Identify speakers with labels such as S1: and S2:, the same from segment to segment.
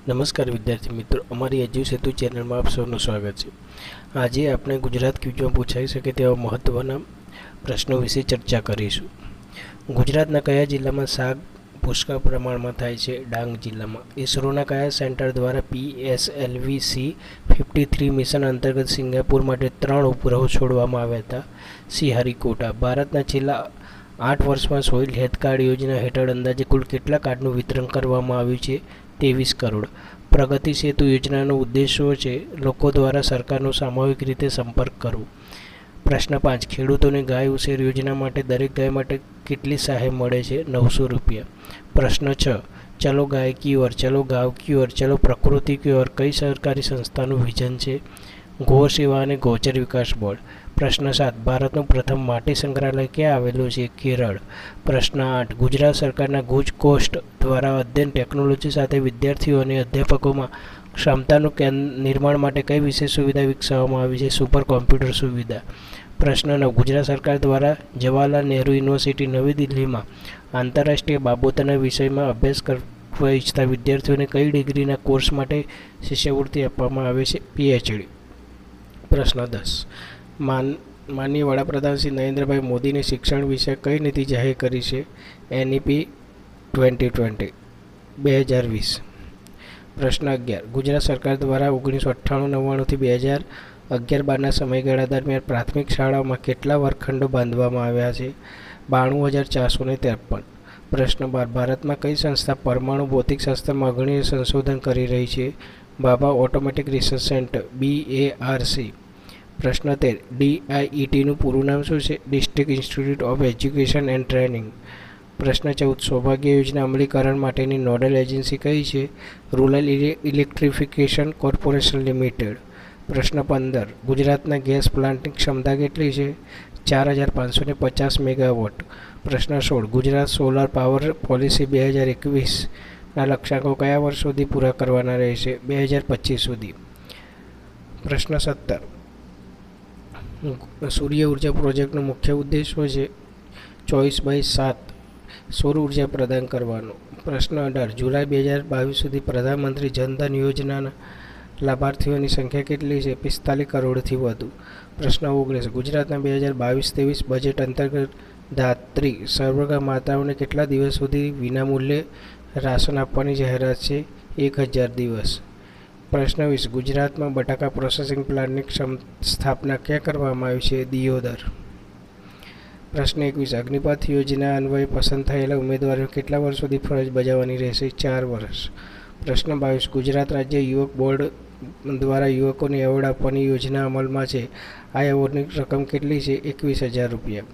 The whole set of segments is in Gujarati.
S1: નમસ્કાર વિદ્યાર્થી મિત્રો, અમારી એજ્યુસેતુ ચેનલમાં આપ સૌનું સ્વાગત છે. આજે આપણે ગુજરાત ક્વિઝમાં પૂછાઈ શકે તેવા મહત્ત્વના પ્રશ્નો વિશે ચર્ચા કરીશું. ગુજરાતના કયા જિલ્લામાં શાક પુષ્કળ પ્રમાણમાં થાય છે? ડાંગ જિલ્લામાં. ઇસરોના કયા સેન્ટર દ્વારા PSLV-C-53 મિશન અંતર્ગત સિંગાપુર માટે 3 ઉપગ્રહો છોડવામાં આવ્યા હતા? શ્રીહરિકોટા. ભારતના છેલ્લા 8 વર્ષમાં સોઇલ હેલ્થ કાર્ડ યોજના હેઠળ અંદાજે કુલ કેટલા કાર્ડનું વિતરણ કરવામાં આવ્યું છે? 23 કરોડ. પ્રગતિ સેતુ યોજનાનો ઉદ્દેશ શું છે? લોકો દ્વારા સરકારનો સામૂહિક રીતે સંપર્ક કરવો. પ્રશ્ન 5. ખેડૂતોને ગાય ઉછેર યોજના માટે દરેક ગાય માટે કેટલી સહાય મળે છે? 900 રૂપિયા. પ્રશ્ન 6. ચલો ગાય કી ઓર, ચલો ગાંવ કી ઓર, ચલો પ્રકૃતિ કી ઓર કઈ સરકારી સંસ્થાનું વિઝન છે? ગૌ સેવા અને ગૌચર વિકાસ બોર્ડ. પ્રશ્ન 7. ભારતનું પ્રથમ માટી સંગ્રહાલય ક્યાં આવેલું છે? કેરળ. પ્રશ્ન 8. ગુજરાત સરકારના ગુજ કોસ્ટ દ્વારા અધ્યયન ટેકનોલોજી સાથે વિદ્યાર્થીઓ અને અધ્યાપકોમાં ક્ષમતાનું નિર્માણ માટે કઈ વિશેષ સુવિધા વિકસાવવામાં આવી છે? સુપર કોમ્પ્યુટર સુવિધા. પ્રશ્ન 9. ગુજરાત સરકાર દ્વારા જવાહરલાલ નહેરુ યુનિવર્સિટી નવી દિલ્હીમાં આંતરરાષ્ટ્રીય બાબતોના વિષયમાં અભ્યાસ કરવા ઈચ્છતા વિદ્યાર્થીઓને કઈ ડિગ્રીના કોર્સ માટે શિષ્યવૃત્તિ આપવામાં આવે છે? PhD. પ્રશ્ન 10. માનનીય વડાપ્રધાન શ્રી નરેન્દ્રભાઈ મોદીને શિક્ષણ વિશે કઈ નીતિ જાહેર કરી છે? NEP 2020. પ્રશ્ન 11. ગુજરાત સરકાર દ્વારા 1998-99 થી 2011-12ના સમયગાળા દરમિયાન પ્રાથમિક શાળાઓમાં કેટલા વર્ગખંડો બાંધવામાં આવ્યા છે? 92,453. પ્રશ્ન 12. ભારતમાં કઈ સંસ્થા પરમાણુ ભૌતિકશાસ્ત્રમાં અગ્રણી સંશોધન કરી રહી છે? Bhabha automatic research centre BARC. પ્રશ્ન 13. DIETનું પૂરું નામ શું છે? District institute of education and training. પ્રશ્ન 14. સૌભાગ્ય યોજના અમલીકરણ માટેની નોડલ એજન્સી કઈ છે? Rural electrification corporation limited. પ્રશ્ન 15. ગુજરાતના ગેસ પ્લાન્ટની ક્ષમતા કેટલી છે? 4,550 મેગાવોટ. પ્રશ્ન 16. ગુજરાત સોલાર પાવર પોલિસી 2021ના લક્ષ્યાંકો કયા વર્ષ સુધી પૂરા કરવાના રહેશે? 2025 સુધી. પ્રશ્ન 17. સૂર્ય ઉર્જા પ્રોજેક્ટનો મુખ્ય ઉદ્દેશ શું છે? 24/7 સૌર ઉર્જા પ્રદાન કરવાનો. પ્રશ્ન 18. જુલાઈ 2022 સુધી પ્રધાનમંત્રી જનધન યોજનાના લાભાર્થીઓની સંખ્યા કેટલી છે? 45 કરોડથી વધુ. પ્રશ્ન 19. ગુજરાતના 2022-23 બજેટ અંતર્ગત ધાત્રી સર્વગા માતાઓને કેટલા દિવસ સુધી વિનામૂલ્યે રાશન આપવાની જાહેરાત છે? 1000 દિવસ. પ્રશ્ન 20. ગુજરાતમાં બટાકા પ્રોસેસિંગ પ્લાન્ટની સ્થાપના ક્યાં કરવામાં આવી છે? દિયોદર. પ્રશ્ન 21. અગ્નિપથ યોજના અન્વયે પસંદ થયેલા ઉમેદવારોને કેટલા વર્ષ સુધી ફરજ બજાવવાની રહેશે? 4 વર્ષ. પ્રશ્ન 22. ગુજરાત રાજ્ય યુવક બોર્ડ દ્વારા યુવકોને એવોર્ડ આપવાની યોજના અમલમાં છે. આ એવોર્ડની રકમ કેટલી છે? 21,000 રૂપિયા.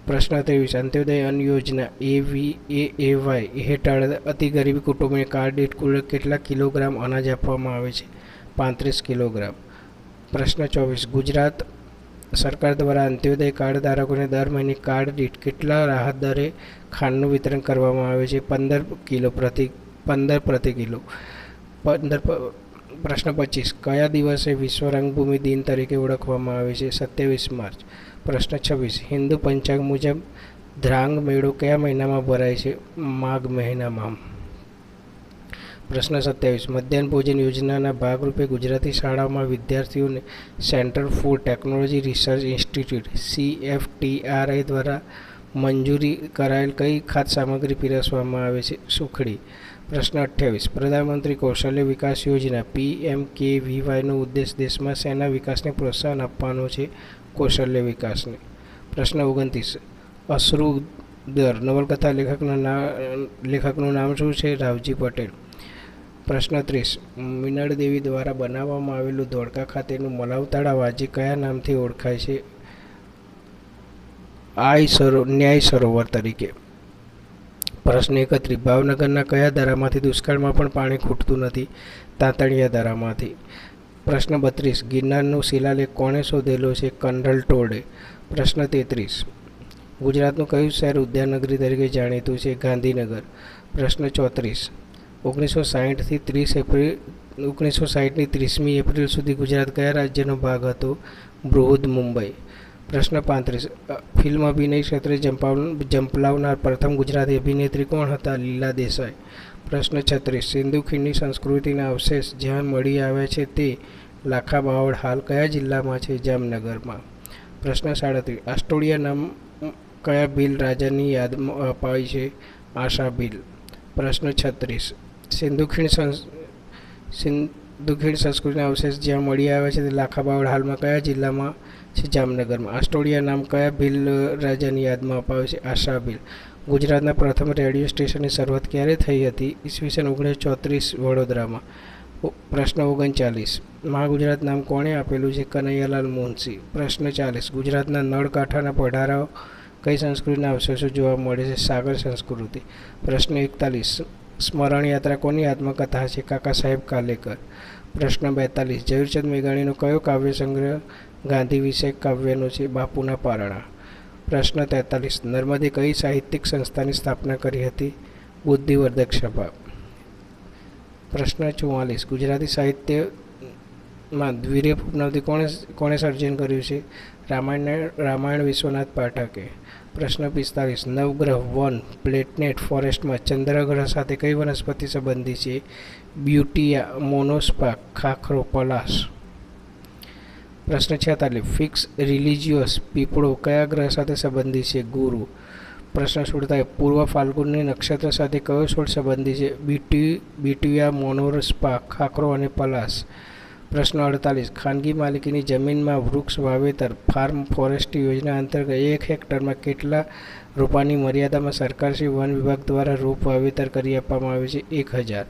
S1: પ્રશ્ન 23. અંત્યોદય અન્ન યોજના AVAY હેઠળ અતિ ગરીબ કુટુંબોને કાર્ડ દીઠ કુલ કેટલા કિલોગ્રામ અનાજ આપવામાં આવે છે? 35 કિલોગ્રામ. પ્રશ્ન 24. ગુજરાત સરકાર દ્વારા અંત્યોદય કાર્ડ ધારકોને દર મહિને કાર્ડ દીઠ કેટલા રાહત દરે ખાંડનું વિતરણ કરવામાં આવે છે? 15 પ્રતિ કિલો. પ્રશ્ન 25. કયા દિવસે વિશ્વ રંગભૂમિ દિન તરીકે ઓળખવામાં આવે છે? 27 માર્ચ. પ્રશ્ન 26. હિન્દુ પંચાંગ મુજબ ધ્રાંગ મેળો કયા મહિનામાં ભરાય છે? માઘ મહિનામાં. પ્રશ્ન 27. મધ્યાહન ભોજન યોજનાના ભાગરૂપે ગુજરાતી શાળાઓમાં વિદ્યાર્થીઓને centre food technology research institute CFTRI દ્વારા મંજૂરી કરાયેલ કઈ ખાદ્ય સામગ્રી પીરસવામાં આવે છે? સુખડી. પ્રશ્ન 28. પ્રધાનમંત્રી કૌશલ્ય વિકાસ યોજના PMKVYનો ઉદ્દેશ દેશમાં શેના વિકાસને પ્રોત્સાહન આપવાનો છે? કૌશલ્ય વિકાસને. પ્રશ્ન 29. અશ્રુદર નવલકથા લેખકનું નામ શું છે? રાવજી પટેલ. પ્રશ્ન 30. મીનળ દેવી દ્વારા બનાવવામાં આવેલું ધોળકા ખાતેનું મલાવ તળાવ આજે કયા નામથી ઓળખાય છે? ન્યાય સરોવર તરીકે. પ્રશ્ન 31. ભાવનગરના કયા દરામાંથી દુષ્કાળમાં પણ પાણી ખૂટતું નથી? તાંતણિયા દરામાંથી. પ્રશ્ન 32. ગિરનારનો શિલાલેખ કોણે શોધેલો છે? કર્નલ ટોડે. પ્રશ્ન 33. ગુજરાતનું કયું શહેર ઉદ્યાનનગરી તરીકે જાણીતું છે? ગાંધીનગર. પ્રશ્ન 34. 1960થી 30મી એપ્રિલ સુધી ગુજરાત કયા રાજ્યનો ભાગ હતો? બૃહદ મુંબઈ. પ્રશ્ન 35 ફિલ્મ અભિનય ક્ષેત્રે ઝંપલાવનાર પ્રથમ ગુજરાતી અભિનેત્રી કોણ હતા? લીલા દેસાઈ. પ્રશ્ન 36 સિંધુ ખીણની સંસ્કૃતિના અવશેષ જ્યાં મળી આવ્યા છે તે લાખા બાવળ હાલ કયા જિલ્લામાં છે? જામનગરમાં. પ્રશ્ન 37 આસ્ટોડિયા નામ કયા ભીલ રાજાની યાદમાં અપાય છે? આશા ભીલ. પ્રશ્ન 36 સિંધુ ખીણ સંસ્કૃતિના અવશેષ જ્યાં મળી આવ્યા છે તે લાખા બાવળ હાલમાં કયા જિલ્લામાં છે? જામનગરમાં. આસ્ટોડિયા નામ કયા ભીલ રાજાની યાદમાં અપાયું છે? આશા ભીલ. ગુજરાતના પ્રથમ રેડિયો સ્ટેશનની શરૂઆત ક્યારે થઈ હતી? ઈસવીસન 1934 વડોદરામાં. પ્રશ્ન 39 મહાગુજરાત નામ કોણે આપેલું છે? કનૈયાલાલ મુનશી. પ્રશ્ન 40 ગુજરાતના નળકાંઠાના પઢારાઓ કઈ સંસ્કૃતિના અવશેષો જોવા મળે છે? સાગર સંસ્કૃતિ. પ્રશ્ન 41 સ્મરણ યાત્રા કોની આત્મકથા છે? કાકા સાહેબ કાલેકર. પ્રશ્ન 42 ઝવેરચંદ મેઘાણીનો કયો કાવ્ય સંગ્રહ ગાંધી વિષયક કાવ્યનો છે? બાપુના પારણા. પ્રશ્ન 43 નર્મદે કઈ સાહિત્યિક સંસ્થાની સ્થાપના કરી હતી? બુદ્ધિવર્ધક સભા. પ્રશ્ન 44 ગુજરાતી સાહિત્યમાં દ્વિરીય ઉપનવથી કોણે સર્જન કર્યું છે? રામાયણ વિશ્વનાથ પાઠકે. પ્રશ્ન 45 નવગ્રહ વન પ્લેનેટ ફોરેસ્ટમાં ચંદ્રગ્રહ સાથે કઈ વનસ્પતિ સંબંધી છે? બ્યુટિયા, મોનોસ્પા, ખાખરો, પલાશ. પ્રશ્ન 46 ફિક્સ રિલિજિયસ પીપળો કયા ગ્રહ સાથે સંબંધિત છે? ગુરુ. પ્રશ્ન 47 પૂર્વ ફાલ્ગુની નક્ષત્ર સાથે કયો છોડ સંબંધિત છે? બ્યુટિયા, મોનોસ્પા, ખાખરો અને પલાશ. પ્રશ્ન 48 ખાનગી માલિકીની જમીનમાં વૃક્ષ વાવેતર ફાર્મ ફોરેસ્ટ્રી યોજના અંતર્ગત 1 હેક્ટરમાં કેટલા રોપાની મર્યાદામાં સરકારશ્રી વન વિભાગ દ્વારા રોપ વાવેતર કરી આપવામાં આવે છે? 1000.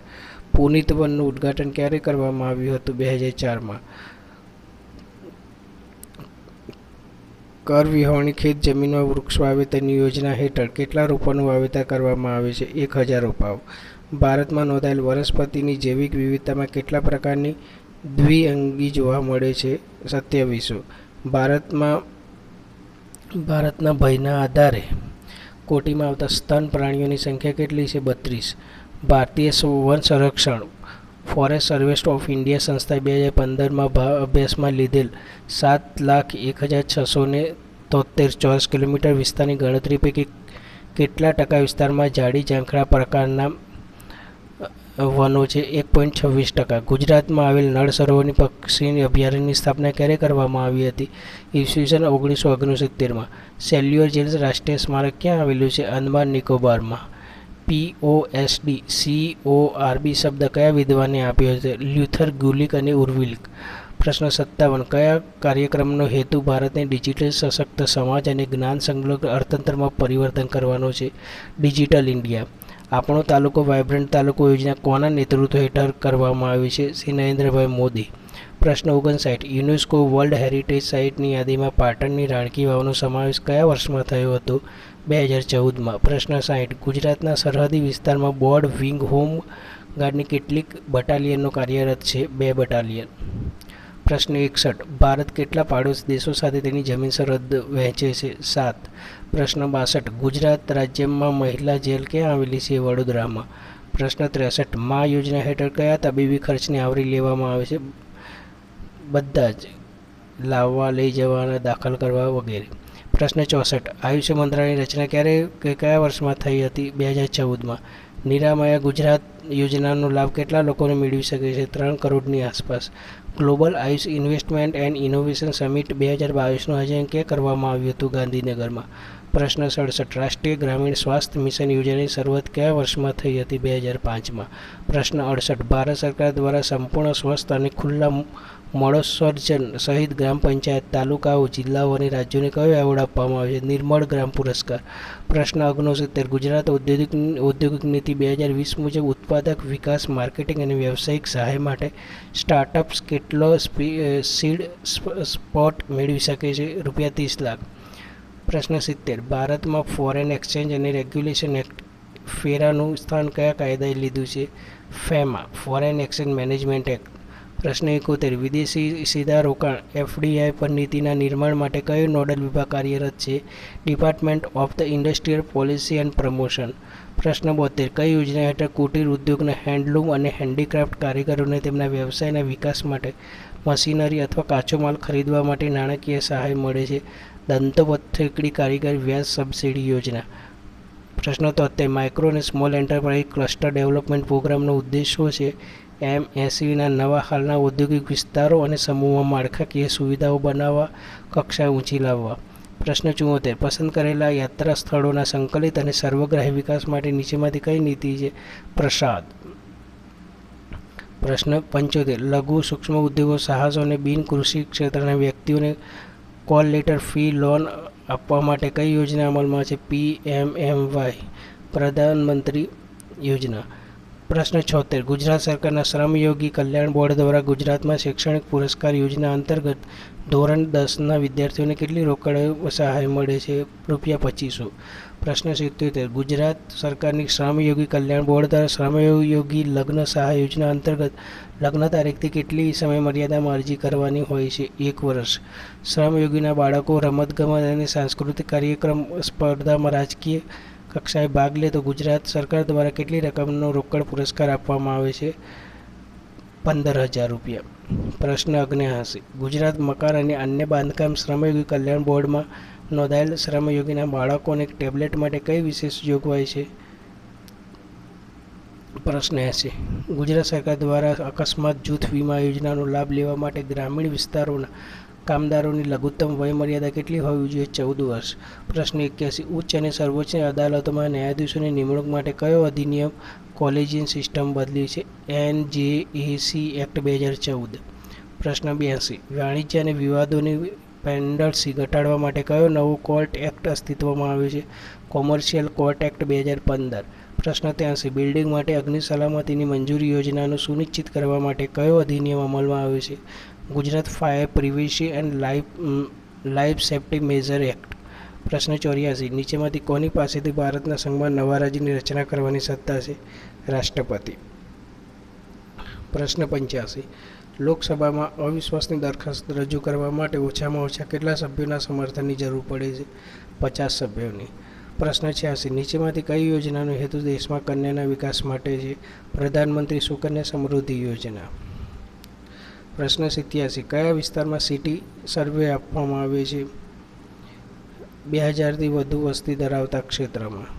S1: પુનિત વનનું ઉદ્ઘાટન ક્યારે કરવામાં આવ્યું હતું? 2004માં. કર વિહોણી ખેત જમીનમાં વૃક્ષ વાવેતરની યોજના હેઠળ કેટલા રોપાનું વાવેતર કરવામાં આવે છે? 1000 રોપાઓ. ભારતમાં નોંધાયેલ વનસ્પતિની જૈવિક વિવિધતામાં કેટલા પ્રકારની દ્વિઅંગી જોવા મળે છે? 27. ભારતના ભયના આધારે કોટીમાં આવતા સ્તન પ્રાણીઓની સંખ્યા કેટલી છે? 32. ભારતીય વન સંરક્ષણ ફોરેસ્ટ સર્વે ઓફ ઇન્ડિયા સંસ્થાએ 2015માં અભ્યાસમાં લીધેલ 7,01,673 ચોરસ કિલોમીટર વિસ્તારની ગણતરી પૈકી કેટલા ટકા વિસ્તારમાં જાડી ઝાંખરા પ્રકારના વનો છે? 1.26%. ગુજરાતમાં આવેલ નળ સરોવરની પક્ષી અભયારણ્યની સ્થાપના ક્યારે કરવામાં આવી હતી? ઈસવીસન 1969માં. સેલ્યુલર જેલ રાષ્ટ્રીય સ્મારક ક્યાં આવેલું છે? અંદમાન નિકોબારમાં. POSD CORB શબ્દ કયા વિદ્વાને આપ્યો હતો? લ્યુથર ગુલિક અને ઉર્વિલ્ક. પ્રશ્ન 57 કયા કાર્યક્રમનો હેતુ ભારતને ડિજિટલ સશક્ત સમાજ અને જ્ઞાન સંલગ્ન અર્થતંત્રમાં પરિવર્તન કરવાનો છે? Digital India. આપણો તાલુકો વાયબ્રન્ટ તાલુકો યોજના કોના નેતૃત્વ હેઠળ કરવામાં આવી છે? શ્રી નરેન્દ્રભાઈ મોદી. પ્રશ્ન 59 યુનેસ્કો વર્લ્ડ હેરિટેજ સાઇટની યાદીમાં પાટણની રાણકી વાવનો સમાવેશ કયા વર્ષમાં થયો હતો? 2014માં. પ્રશ્ન 60 ગુજરાતના સરહદી વિસ્તારમાં બોર્ડ વિંગ હોમ ગાર્ડની કેટલીક બટાલિયનો કાર્યરત છે? 2 બટાલિયન. પ્રશ્ન 61 ભારત કેટલા પાડોશી દેશો સાથે તેની જમીન સરહદ વહેંચે છે? 7. પ્રશ્ન 62 ગુજરાત રાજ્યમાં મહિલા જેલ ક્યાં આવેલી છે? વડોદરામાં. પ્રશ્ન 63 મા યોજના હેઠળ કયા તબીબી ખર્ચને આવરી લેવામાં આવે છે? બધા જ. લાવવા, લઈ જવાના, દાખલ કરવા વગેરે. પ્રશ્ન 64 આયુષ્ય મંત્રાલયની રચના કયા વર્ષમાં થઈ હતી? 2014માં. નિરામયા ગુજરાત યોજનાનો લાભ કેટલા લોકોને મેળવી શકે છે? 3 કરોડની આસપાસ. Global Ayush investment and innovation summit 2022નું આયોજન ક્યાં કરવામાં આવ્યું હતું? ગાંધીનગરમાં. પ્રશ્ન 67 રાષ્ટ્રીય ગ્રામીણ સ્વાસ્થ્ય મિશન યોજનાની શરૂઆત કયા વર્ષમાં થઈ હતી? 2005માં. પ્રશ્ન 68 ભારત સરકાર દ્વારા સંપૂર્ણ સ્વસ્થ અને ખુલ્લા મળોત્સર્જન સહિત ગ્રામ પંચાયત, તાલુકાઓ, જિલ્લાઓ અને રાજ્યોને કયો એવોર્ડ આપવામાં આવે છે? નિર્મળ ગ્રામ પુરસ્કાર. પ્રશ્ન 69 ગુજરાત ઔદ્યોગિક નીતિ 2020 મુજબ ઉત્પાદક વિકાસ, માર્કેટિંગ અને વ્યવસાયિક સહાય માટે સ્ટાર્ટઅપ્સ કેટલો સીડ સ્પોટ મેળવી શકે છે? ₹30 લાખ. પ્રશ્ન 70 ભારતમાં ફોરેન એક્સચેન્જ અને રેગ્યુલેશન એક્ટ ફેરાનું સ્થાન કયા કાયદાએ લીધું છે? ફેમા ફોરેન એક્સચેન્જ મેનેજમેન્ટ એક્ટ. પ્રશ્ન 71 વિદેશી સીધા રોકાણ FDI પર નીતિના નિર્માણ માટે કયો નોડલ વિભાગ કાર્યરત છે? Department of the industrial policy and promotion. પ્રશ્ન 72 કઈ યોજના હેઠળ કુટીર ઉદ્યોગના હેન્ડલૂમ અને હેન્ડીક્રાફ્ટ કારીગરોને તેમના વ્યવસાયના વિકાસ માટે મશીનરી અથવા કાચો માલ ખરીદવા માટે નાણાકીય સહાય મળે છે? દંતવત્થેકડી કારીગર વ્યાજ સબસિડી યોજના. પ્રશ્ન 73 માઇક્રો અને સ્મોલ એન્ટરપ્રાઇઝ ક્લસ્ટર ડેવલપમેન્ટ પ્રોગ્રામનો ઉદ્દેશ શું છે? એમએસઈના નવા હાલના ઔદ્યોગિક વિસ્તારો અને સમૂહમાં માળખાકીય સુવિધાઓ બનાવવા, કક્ષાએ ઊંચી લાવવા. પ્રશ્ન 74 પસંદ કરેલા યાત્રા સ્થળોના સંકલિત અને સર્વગ્રાહી વિકાસ માટે નીચેમાંથી કઈ નીતિ છે? પ્રસાદ. પ્રશ્ન 75 લઘુ સૂક્ષ્મ ઉદ્યોગો, સાહસો અને બિન કૃષિ ક્ષેત્રના વ્યક્તિઓને કોલ લેટર ફી લોન આપવા માટે કઈ યોજના અમલમાં છે? પીએમએમવાય પ્રધાનમંત્રી યોજના. પ્રશ્ન 76 ગુજરાત સરકારના શ્રમયોગી કલ્યાણ બોર્ડ દ્વારા ગુજરાતમાં શૈક્ષણિક પુરસ્કાર યોજના અંતર્ગત ધોરણ 10ના વિદ્યાર્થીઓને કેટલી રોકડ સહાય મળે છે? ₹2500. પ્રશ્ન 77 ગુજરાત સરકારની શ્રમયોગી કલ્યાણ બોર્ડ દ્વારા શ્રમયોગી લગ્ન સહાય યોજના અંતર્ગત લગ્ન તારીખથી કેટલી સમયમર્યાદામાં અરજી કરવાની હોય છે? 1 વર્ષ. શ્રમયોગીના બાળકો રમતગમત અને સાંસ્કૃતિક કાર્યક્રમ સ્પર્ધામાં રાજકીય કક્ષાએ ભાગ લે તો ગુજરાત સરકાર દ્વારા કેટલી રકમનો રોકડ પુરસ્કાર આપવામાં આવે છે? ₹15,000. પ્રશ્ન 79 ગુજરાત મકાન અને અન્ય બાંધકામ શ્રમયોગી કલ્યાણ બોર્ડમાં નોંધાયેલ શ્રમયોગીના બાળકોને ટેબ્લેટ માટે કઈ વિશેષ જોગવાઈ છે? પ્રશ્ન 80 ગુજરાત સરકાર દ્વારા અકસ્માત જૂથ વીમા યોજનાનો લાભ લેવા માટે ગ્રામીણ વિસ્તારોના કામદારોની લઘુત્તમ વયમર્યાદા કેટલી હોવી જોઈએ? 14 વર્ષ. પ્રશ્ન 81 ઉચ્ચ અને સર્વોચ્ચ અદાલતોમાં ન્યાયાધીશોની નિમણૂક માટે કયો અધિનિયમ કોલેજિયન સિસ્ટમ બદલી છે? NJAC act 2014. પ્રશ્ન 82 વાણિજ્ય અને વિવાદોની પેન્ડન્સી ઘટાડવા માટે કયો નવો કોર્ટ એક્ટ અસ્તિત્વમાં આવ્યો છે? Commercial court act 2015. પ્રશ્ન 83 બિલ્ડિંગ માટે અગ્નિ સલામતીની મંજૂરી યોજનાનું સુનિશ્ચિત કરવા માટે કયો અધિનિયમ અમલમાં આવ્યો છે? Gujarat fire prevention and life safety major act. પ્રશ્ન 84 નીચેમાંથી કોની પાસેથી ભારતના સંઘમાં નવા રાજ્યની રચના કરવાની સત્તા છે? રાષ્ટ્રપતિ. પ્રશ્ન 85 લોકસભામાં અવિશ્વાસની દરખાસ્ત રજૂ કરવા માટે ઓછામાં ઓછા કેટલા સભ્યોના સમર્થનની જરૂર પડે છે? 50 સભ્યોની. પ્રશ્ન 86 નીચેમાંથી કઈ યોજનાનો હેતુ દેશમાં કન્યાના વિકાસ માટે છે? પ્રધાનમંત્રી સુકન્યા સમૃદ્ધિ યોજના. પ્રશ્ન 87 કયા વિસ્તારમાં સિટી સર્વે આપવામાં આવે છે? 2000થી વધુ વસ્તી ધરાવતા ક્ષેત્રમાં.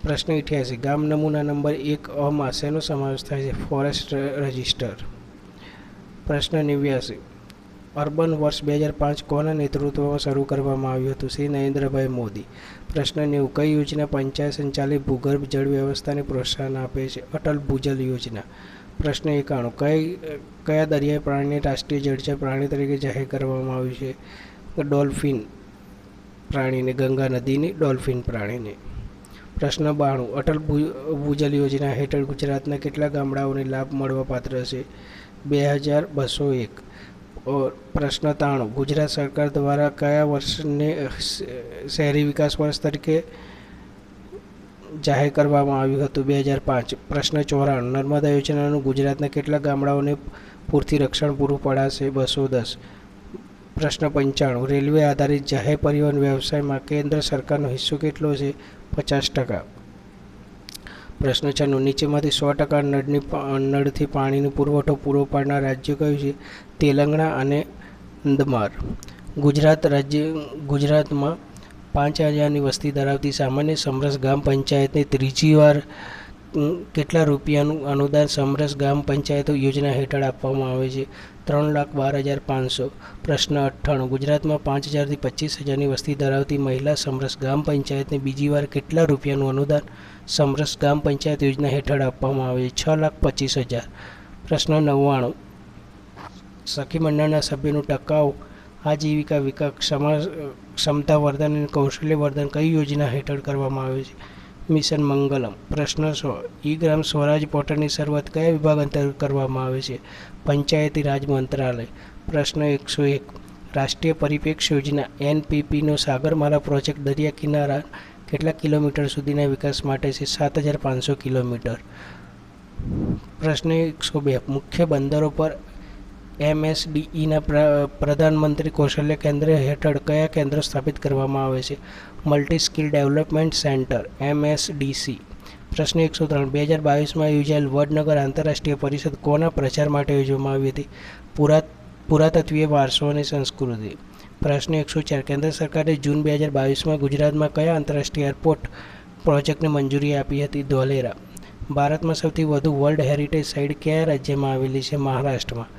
S1: પ્રશ્ન 88 ગામ નમૂના નંબર 1 માં શેનો સમાવેશ થાય છે? Forest register. પ્રશ્ન 89 અર્બન વર્ષ 2005 કોના નેતૃત્વમાં શરૂ કરવામાં આવ્યું હતું? શ્રી નરેન્દ્રભાઈ મોદી. પ્રશ્ન 90 કઈ યોજના પંચાયત સંચાલિત ભૂગર્ભ જળ વ્યવસ્થાને પ્રોત્સાહન આપે છે? અટલ ભૂજલ યોજના. પ્રશ્ન 91 કયા દરિયાઈ પ્રાણીને રાષ્ટ્રીય જળચર પ્રાણી તરીકે જાહેર કરવામાં આવ્યું છે? ડોલ્ફિન પ્રાણીને, ગંગા નદીની ડોલ્ફિન પ્રાણીને. પ્રશ્ન 92 અટલ ભૂજલ યોજના હેઠળ ગુજરાતના કેટલા ગામડાઓને લાભ મળવાપાત્ર છે? 2201. પ્રશ્ન 93 ગુજરાત સરકાર દ્વારા કયા વર્ષને શહેરી વિકાસ વર્ષ તરીકે જાહેર કરવામાં આવ્યું હતું? 2005. પ્રશ્ન 94 નર્મદા યોજનાનું ગુજરાતના કેટલા ગામડાઓને પૂરથી રક્ષણ પૂરું પડાશે? 210. પ્રશ્ન 95 રેલવે આધારિત જાહેર પરિવહન વ્યવસાયમાં કેન્દ્ર સરકારનો હિસ્સો કેટલો છે? 50%. પ્રશ્ન 96 નીચેમાંથી 100% નળથી પાણીનો પુરવઠો પૂરો પાડનાર રાજ્ય કયું છે? તેલંગાણા અને અંદમાન. ગુજરાતમાં 5000ની વસ્તી ધરાવતી સામાન્ય સમરસ ગ્રામ પંચાયતને ત્રીજી વાર કેટલા રૂપિયાનું અનુદાન સમરસ ગ્રામ પંચાયતો યોજના હેઠળ આપવામાં આવે છે? 3,12,500. પ્રશ્ન 98 ગુજરાતમાં 5000થી 25,000ની વસ્તી ધરાવતી મહિલા સમરસ ગ્રામ પંચાયતને બીજી વાર કેટલા રૂપિયાનું અનુદાન સમરસ ગ્રામ પંચાયત યોજના હેઠળ આપવામાં આવે છે? 6,25,000. પ્રશ્ન 99 સખી મંડળના સભ્યોનું ટકાઉ આજીવિકા વિકાસ ક્ષમતા વર્ધન અને કૌશલ્ય વર્ધન કઈ યોજના હેઠળ કરવામાં આવે છે? મિશન મંગલમ. પ્રશ્ન 100 ઈ ગ્રામ સ્વરાજ પોર્ટલની શરૂઆત કયા વિભાગ અંતર્ગત કરવામાં આવે છે? પંચાયતી રાજ મંત્રાલય. પ્રશ્ન 101 રાષ્ટ્રીય પરિપ્રેક્ષ્ય યોજના NPPનો સાગરમાલા પ્રોજેક્ટ દરિયા કિનારા કેટલા કિલોમીટર સુધીના વિકાસ માટે છે? 7,500 કિલોમીટર. પ્રશ્ન 102 મુખ્ય બંદરો પર MSDEના પ્રધાનમંત્રી કૌશલ્ય કેન્દ્ર હેઠળ કયા કેન્દ્રો સ્થાપિત કરવામાં આવે છે? Multi skill development centre MSDC. પ્રશ્ન 103 2022માં યોજાયેલ વડનગર આંતરરાષ્ટ્રીય પરિષદ કોના પ્રચાર માટે યોજવામાં આવી હતી? પુરાતત્વીય વારસો અને સંસ્કૃતિ. પ્રશ્ન 104 કેન્દ્ર સરકારે જૂન 2022માં ગુજરાતમાં કયા આંતરરાષ્ટ્રીય એરપોર્ટ પ્રોજેક્ટને મંજૂરી આપી હતી? ધોલેરા. ભારતમાં સૌથી વધુ વર્લ્ડ હેરિટેજ સાઇટ કયા રાજ્યમાં આવેલી છે? મહારાષ્ટ્રમાં.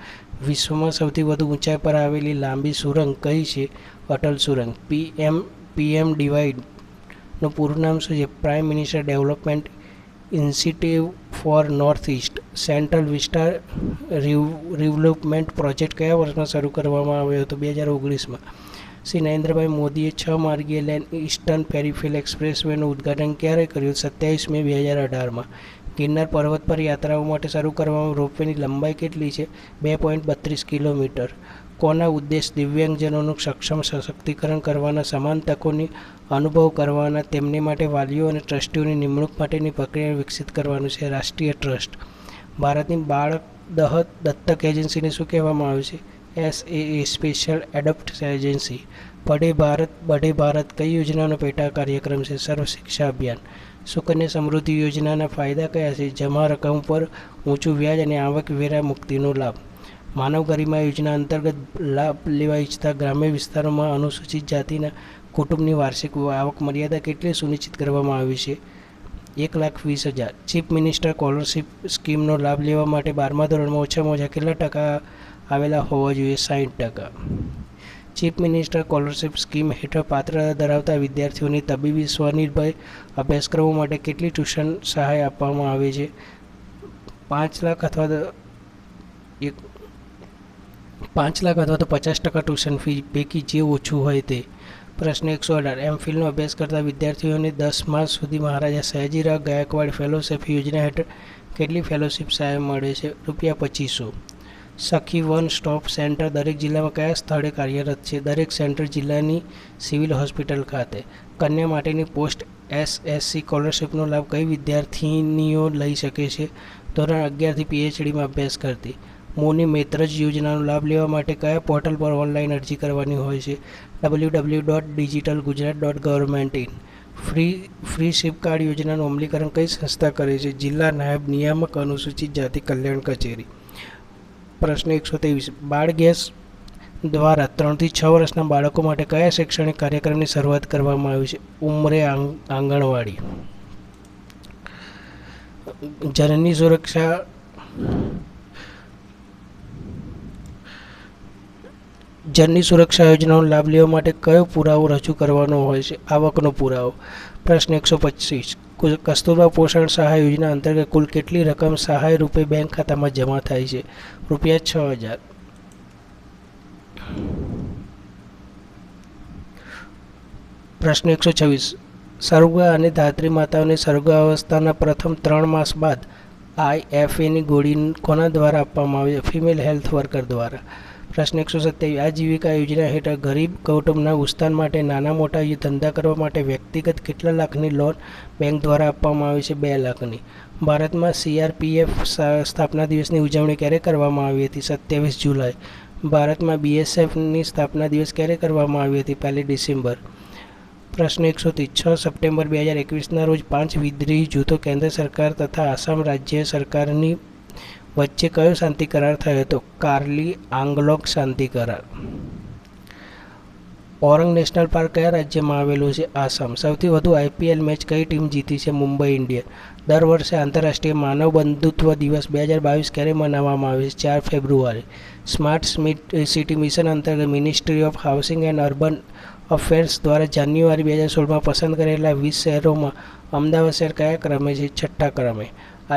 S1: વિશ્વમાં સૌથી વધુ ઊંચાઈ પર આવેલી લાંબી સુરંગ કઈ છે? અટલ સુરંગ. પીએમડીવાયનું પૂરું નામ શું છે? Prime minister development initiative for north east. Central vista redevelopment project કયા વર્ષમાં શરૂ કરવામાં આવ્યો હતો? 2019માં. શ્રી નરેન્દ્રભાઈ મોદીએ 6 માર્ગીય લેન ઇસ્ટર્ન પેરીફેરલ એક્સપ્રેસવેનું ઉદ્ઘાટન ક્યારે કર્યું? 27 મે 2018માં. ગિરનાર પર્વત પર યાત્રાઓ માટે શરૂ કરવામાં રોપવેની લંબાઈ કેટલી છે? 2.32 કિલોમીટર. કોના ઉદ્દેશ દિવ્યાંગજનોનું સક્ષમ સશક્તિકરણ કરવાના, સમાન તકોની અનુભવ કરવાના, તેમને માટે વાલીઓ અને ટ્રસ્ટીઓની નિમણૂક માટેની પ્રક્રિયા વિકસિત કરવાનું છે? રાષ્ટ્રીય ટ્રસ્ટ. ભારતની બાળ દત્તક એજન્સીને શું કહેવામાં આવે છે? SAA special adopt agency. બડે ભારત કઈ યોજનાનો પેટા કાર્યક્રમ છે? સર્વ શિક્ષા અભિયાન. સુકન્યા સમૃદ્ધિ યોજનાના ફાયદા કયા છે? જમા રકમ પર ઊંચું વ્યાજ અને આવકવેરા મુક્તિનો લાભ. માનવ ગરિમા યોજના અંતર્ગત લાભ લેવા ઈચ્છતા ગ્રામ્ય વિસ્તારોમાં અનુસૂચિત જાતિના કુટુંબની વાર્ષિક આવક મર્યાદા કેટલી સુનિશ્ચિત કરવામાં આવી છે? 1,20,000. ચીફ મિનિસ્ટર સ્કોલરશિપ સ્કીમનો લાભ લેવા માટે 12મા ધોરણમાં ઓછામાં ઓછા કેટલા ટકા આવેલા હોવા જોઈએ? 60%. ચીફ મિનિસ્ટર સ્કોલરશિપ સ્કીમ હેઠળ પાત્રતા ધરાવતા વિદ્યાર્થીઓને તબીબી સ્વનિર્ભર અભ્યાસક્રમો માટે કેટલી ટ્યુશન સહાય આપવામાં આવે છે? 5 લાખ અથવા તો 50% ટ્યુશન ફી પૈકી જે ઓછું હોય તે. પ્રશ્ન 118 એમફિલનો અભ્યાસ કરતા વિદ્યાર્થીઓને 10 માર્ચ સુધી મહારાજા સયાજીરાવ ગાયકવાડ ફેલોશિપ યોજના હેઠળ કેટલી ફેલોશિપ સહાય મળે છે? ₹2500. સખી વન સ્ટોપ સેન્ટર દરેક જિલ્લામાં કયા સ્થળે કાર્યરત છે? દરેક સેન્ટર જિલ્લાની સિવિલ હોસ્પિટલ ખાતે. કન્યા માટેની પોસ્ટ SSC સ્કોલરશિપનો લાભ કઈ વિદ્યાર્થીનીઓ લઈ શકે છે? ધોરણ 11થી PhDમાં અભ્યાસ કરતી. મોની મૈત્રજ યોજનાનો લાભ લેવા માટે કયા પોર્ટલ પર ઓનલાઈન અરજી કરવાની હોય છે? www.digitalgujarat.government.in. ફ્રી સિપ કાર્ડ યોજનાનું અમલીકરણ કઈ સંસ્થા કરે છે? જિલ્લા નાયબ નિયામક અનુસૂચિત જાતિ કલ્યાણ કચેરી. પ્રશ્ન 123 બાળ ગેસ દ્વારા 3 થી 6 વર્ષના બાળકો માટે કયા શૈક્ષણિક કાર્યક્રમની શરૂઆત કરવામાં આવી છે? ઉમરે આંગણવાડી. જનની સુરક્ષા યોજનાનો લાભ લેવા માટે કયો પુરાવો રજૂ કરવાનો હોય છે? આવકનો પુરાવો. પ્રશ્ન 125 કસ્તુરબા પોષણ સહાય યોજના અંતર્ગત કુલ કેટલી રકમ સહાય રૂપે બેંક ખાતામાં જમા થાય છે? ₹6,000. પ્રશ્ન 126 સર્વગા અને ધાત્રી માતાઓને સર્વગાવસ્થાના પ્રથમ 3 માસ બાદ IFAની ગોળી કોના દ્વારા આપવામાં આવે છે? ફિમેલ હેલ્થ વર્કર દ્વારા. પ્રશ્ન 127 આજીવિકા યોજના હેઠળ ગરીબ કુટુંબના ઉત્થાન માટે નાના મોટા ધંધા કરવા માટે વ્યક્તિગત કેટલા લાખની લોન બેંક દ્વારા આપવામાં આવે છે? 2 લાખની. ભારતમાં CRPF સ્થાપના દિવસની ઉજવણી ક્યારે કરવામાં આવી હતી? 27 જુલાઈ. ભારતમાં BSFની સ્થાપના દિવસ ક્યારે કરવામાં આવી હતી? 1 ડિસેમ્બર. પ્રશ્ન 130 6 સપ્ટેમ્બર 2021ના રોજ 5 વિદ્રોહી જૂથો કેન્દ્ર સરકાર તથા આસામ રાજ્ય સરકારની વચ્ચે કયો શાંતિ કરાર થયો હતો? કાર્લી આંગલોગ શાંતિ કરાર. ઓરંગ નેશનલ પાર્ક કયા રાજ્યમાં આવેલું છે? આસામ. સૌથી વધુ IPL મેચ કઈ ટીમ જીતી છે? મુંબઈ ઇન્ડિયન્સ. દર વર્ષે આંતરરાષ્ટ્રીય માનવ બંધુત્વ દિવસ 2022 ક્યારે મનાવવામાં આવે છે? 4 ફેબ્રુઆરી. સ્માર્ટ સિટી મિશન અંતર્ગત ministry of housing and urban affairs દ્વારા જાન્યુઆરી 2016માં પસંદ કરેલા 20 શહેરોમાં અમદાવાદ શહેર કયા ક્રમે છે? 6ઠ્ઠા ક્રમે.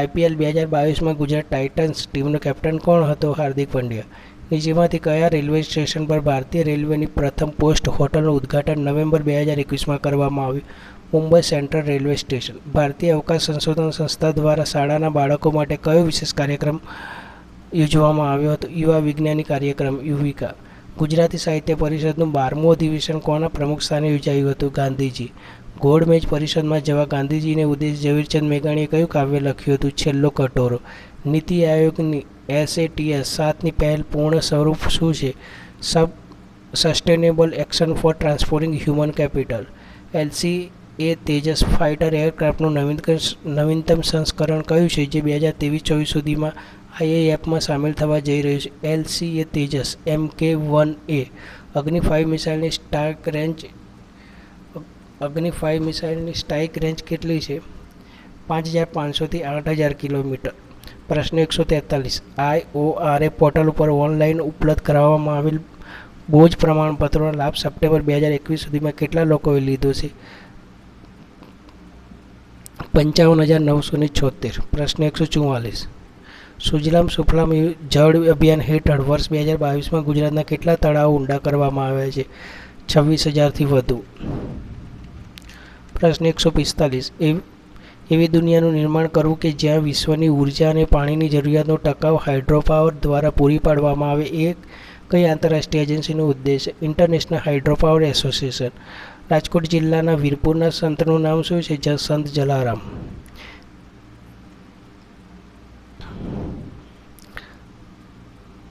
S1: IPL 2022માં ગુજરાત ટાઇટન્સ ટીમનો કેપ્ટન કોણ હતો? હાર્દિક પંડ્યા. નીચેમાંથી કયા રેલવે સ્ટેશન પર ભારતીય રેલવેની પ્રથમ પોસ્ટ હોટલનું ઉદ્ઘાટન નવેમ્બર 2021માં કરવામાં આવ્યું? Mumbai central railway station. ભારતીય અવકાશ સંશોધન સંસ્થા દ્વારા શાળાના બાળકો માટે કયો વિશેષ કાર્યક્રમ યોજવામાં આવ્યો હતો? યુવા વિજ્ઞાની કાર્યક્રમ યુવિકા. ગુજરાતી સાહિત્ય પરિષદનું 12મું અધિવેશન કોના પ્રમુખ સ્થાને યોજાયું હતું? ગાંધીજી. ગોળમેજ પરિષદમાં જવા ગાંધીજીને ઉદ્દેશ ઝવેરચંદ મેઘાણીએ કયું કાવ્ય લખ્યું હતું? છેલ્લો કટોરો. નીતિ આયોગની SATS 7ની પહેલ પૂર્ણ સ્વરૂપ શું છે? Sustainable action for transforming human capital. LCA Tejas fighter એરક્રાફ્ટનું નવીનતમ સંસ્કરણ કયું છે જે 2023-24 સુધીમાં આઈએએફમાં સામેલ થવા જઈ રહ્યું છે. LCA તેજસ MK-1A અગ્નિ-5 મિસાઇલની સ્ટ્રાઇક રેન્જ કેટલી છે? 5500 થી 8000 કિલોમીટર. પ્રશ્ન 143. IORA પોર્ટલ ઉપર ઓનલાઈન ઉપલબ્ધ કરાવવામાં આવેલ બોજ પ્રમાણપત્રોનો લાભ સપ્ટેમ્બર 2021 સુધીમાં કેટલા લોકોએ લીધો છે? 55,976. પ્રશ્ન 144. સુજલામ સુફલામ જળ અભિયાન હેઠળ વર્ષ 2022માં ગુજરાતના કેટલા તળાવો ઊંડા કરવામાં આવ્યા છે? 26,000થી વધુ. પ્રશ્ન 145. એવી દુનિયાનું નિર્માણ કરવું કે જ્યાં વિશ્વની ઉર્જા અને પાણીની જરૂરિયાતનો ટકાઉ હાઇડ્રોપાવર દ્વારા પૂરી પાડવામાં આવે એ કઈ આંતરરાષ્ટ્રીય એજન્સીનો ઉદ્દેશ? International hydropower association. રાજકોટ જિલ્લાના વીરપુરના સંતનું નામ શું છે? સંત જલારામ.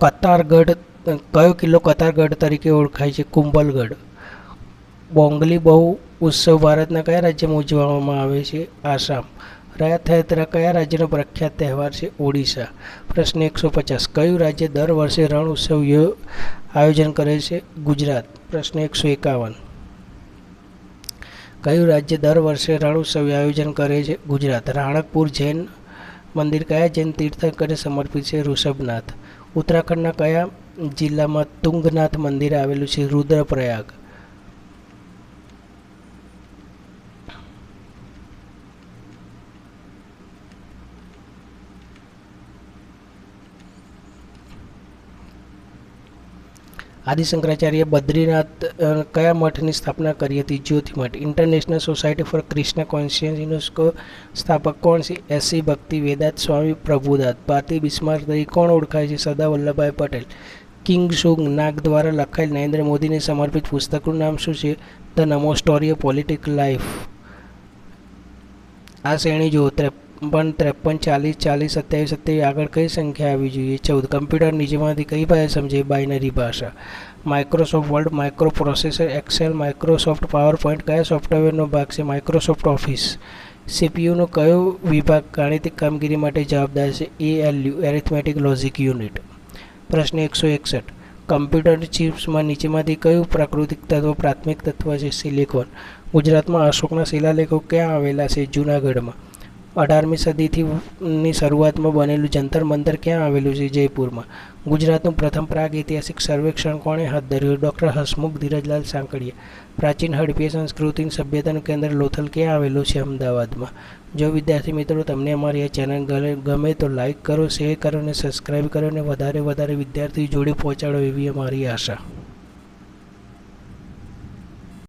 S1: કતારગઢ કયો કિલ્લો કતારગઢ તરીકે ઓળખાય છે? કુંભલગઢ. બોંગલી બહુ ઉત્સવ ભારતના કયા રાજ્યમાં ઉજવવામાં આવે છે? આસામ. રથયાત્રા કયા રાજ્યનો પ્રખ્યાત તહેવાર છે? ઓડિશા. પ્રશ્ન 150. કયું રાજ્ય દર વર્ષે રણ ઉત્સવ આયોજન કરે છે? ગુજરાત. પ્રશ્ન 151. કયું રાજ્ય દર વર્ષે રણ ઉત્સવ આયોજન કરે છે? ગુજરાત. રાણકપુર જૈન મંદિર કયા જૈન તીર્થંકરને સમર્પિત છે? ઋષભનાથ. ઉત્તરાખંડના કયા જિલ્લામાં તુંગનાથ મંદિર આવેલું છે? રુદ્રપ્રયાગ. આદિ શંકરાચાર્ય બદ્રીનાથ કયા મઠની સ્થાપના કરી હતી? જ્યોતિ મઠ. ઇન્ટરનેશનલ સોસાયટી ફોર ક્રિશ્ના કોન્શિયન્સનો સ્થાપક કોણ છે? SC ભક્તિ વેદાંત સ્વામી પ્રભુદાસ. ભારતીય બિસ્માર્ક તરીકે કોણ ઓળખાય છે? સરદાર વલ્લભભાઈ પટેલ. કિંગ સુંગ નાગ દ્વારા લખાયેલ નરેન્દ્ર મોદીને સમર્પિત પુસ્તકનું નામ શું છે? The Namo story of political life. આ શ્રેણી જુઓ. 53, 40, 40, 27, 27. આગળ કઈ સંખ્યા આવી જોઈએ? 14. કમ્પ્યુટર નીચેમાંથી કઈ ભાષા સમજે? બાઇનરી ભાષા. Microsoft Word, microprocessor, Excel, Microsoft PowerPoint કયા સોફ્ટવેરનો ભાગ છે? Microsoft office. CPUનો કયો વિભાગ ગાણિતિક કામગીરી માટે જવાબદાર છે? ALU arithmetic logic unit. પ્રશ્ન 161. કમ્પ્યુટર ચિપ્સમાં નીચેમાંથી કયું પ્રાકૃતિક તત્વ પ્રાથમિક તત્વ છે? સિલિકોન. ગુજરાતમાં અશોકના શિલાલેખો ક્યાં આવેલા છે? જૂનાગઢમાં. 18મી સદીની શરૂઆતમાં બનેલું જંતર મંતર ક્યાં આવેલું છે? જયપુરમાં. ગુજરાતનું પ્રથમ પ્રાગૈતિહાસિક સર્વેક્ષણ કોણે હાથ ધર્યું? ડૉક્ટર હસમુખ ધીરજલાલ સાંકળિયા. પ્રાચીન હડપીય સંસ્કૃતિની સભ્યતાનું કેન્દ્ર લોથલ ક્યાં આવેલું છે? અમદાવાદમાં. જો વિદ્યાર્થી મિત્રો તમને અમારી આ ચેનલ ગમે તો લાઇક કરો, શેર કરો અને સબસ્ક્રાઈબ કરો અને વધારે વિદ્યાર્થી જોડે પહોંચાડો એવી અમારી આશા.